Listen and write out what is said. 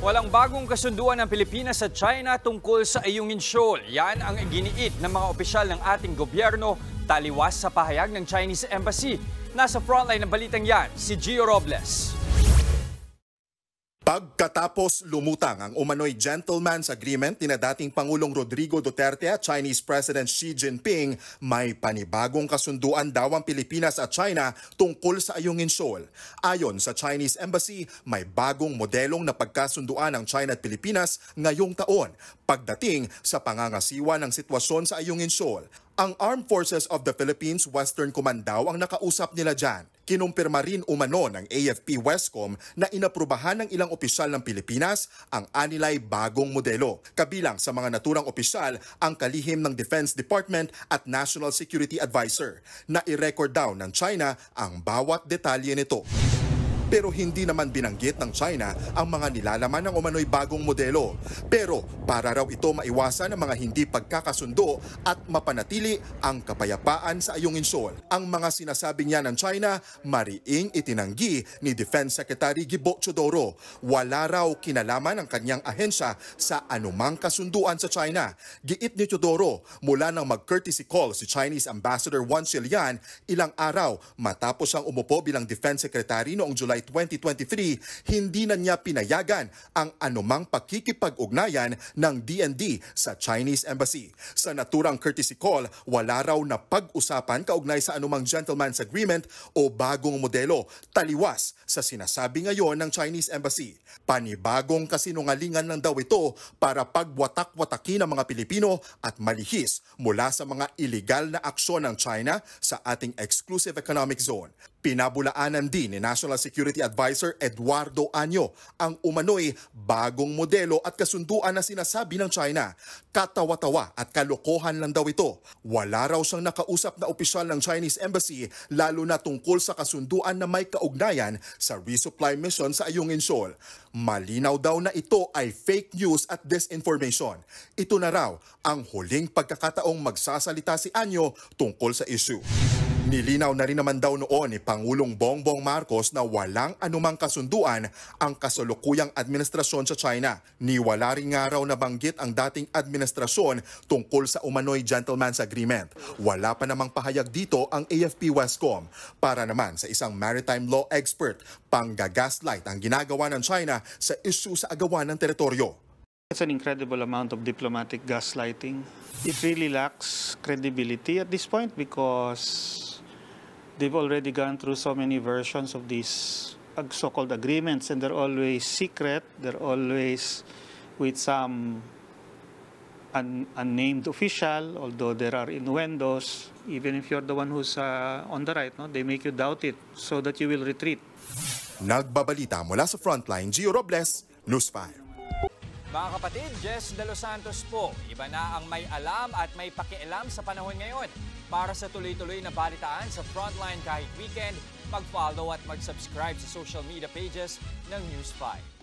Walang bagong kasunduan ng Pilipinas sa China tungkol sa Ayungin Shoal. Yan ang giniit ng mga opisyal ng ating gobyerno taliwas sa pahayag ng Chinese Embassy. Nasa frontline ng balitang yan, si Gio Robles. Pagkatapos lumutang ang umano'y gentleman's agreement ni dating Pangulong Rodrigo Duterte at Chinese President Xi Jinping, may panibagong kasunduan daw ang Pilipinas at China tungkol sa Ayungin Shoal. Ayon sa Chinese Embassy, may bagong modelong na pagkasunduan ng China at Pilipinas ngayong taon pagdating sa pangangasiwa ng sitwasyon sa Ayungin Shoal. Ang Armed Forces of the Philippines Western Command daw ang nakausap nila dyan. Kinumpirma rin umano ng AFP Westcom na inaprubahan ng ilang opisyal ng Pilipinas ang anilay bagong modelo. Kabilang sa mga naturang opisyal ang kalihim ng Defense Department at National Security Advisor na i-record daw ng China ang bawat detalye nito. Pero hindi naman binanggit ng China ang mga nilalaman ng umano'y bagong modelo. Pero para raw ito maiwasan ng mga hindi pagkakasundo at mapanatili ang kapayapaan sa Ayungin Shoal. Ang mga sinasabi niya ng China, mariing itinanggi ni Defense Secretary Gibo Teodoro. Wala raw kinalaman ang kanyang ahensya sa anumang kasunduan sa China. Giit ni Teodoro, mula nang mag-courtesy call si Chinese Ambassador Wang Xilian ilang araw matapos siyang umupo bilang Defense Secretary noong July 2023, hindi na niya pinayagan ang anumang pakikipag-ugnayan ng DND sa Chinese Embassy. Sa naturang courtesy call, wala raw na pag-usapan kaugnay sa anumang gentleman's agreement o bagong modelo, taliwas sa sinasabi ngayon ng Chinese Embassy. Panibagong kasinungalingan lang daw ito para pagwatak-watakin ng mga Pilipino at malihis mula sa mga iligal na aksyon ng China sa ating exclusive economic zone. Pinabulaanan din ni National Security Advisor Eduardo Año ang umano'y bagong modelo at kasunduan na sinasabi ng China. Katawa-tawa at kalokohan lang daw ito. Wala raw siyang nakausap na opisyal ng Chinese Embassy lalo na tungkol sa kasunduan na may kaugnayan sa resupply mission sa Ayungin Shoal. Malinaw daw na ito ay fake news at disinformation. Ito na raw ang huling pagkakataong magsasalita si Año tungkol sa issue. Nilinaw na rin naman daw noon ni Pangulong Bongbong Marcos na walang anumang kasunduan ang kasalukuyang administrasyon sa China. Niwala rin nga raw nabanggit ang dating administrasyon tungkol sa umano'y gentleman's agreement. Wala pa namang pahayag dito ang AFP Westcom. Para naman sa isang maritime law expert, panggagaslight ang ginagawa ng China sa issue sa agawan ng teritoryo. It's an incredible amount of diplomatic gaslighting. It really lacks credibility at this point because they've already gone through so many versions of these so-called agreements, and they're always secret. They're always with some unnamed official, although there are innuendos. Even if you're the one who's on the right, no, they make you doubt it so that you will retreat. Nagbabalita mula sa Frontline, Gio Robles, News 5. Mga kapatid, Jess De Los Santos po. Iba na ang may alam at may pakialam sa panahon ngayon. Para sa tuloy-tuloy na balitaan sa Frontline kahit weekend, mag-follow at mag-subscribe sa social media pages ng News 5.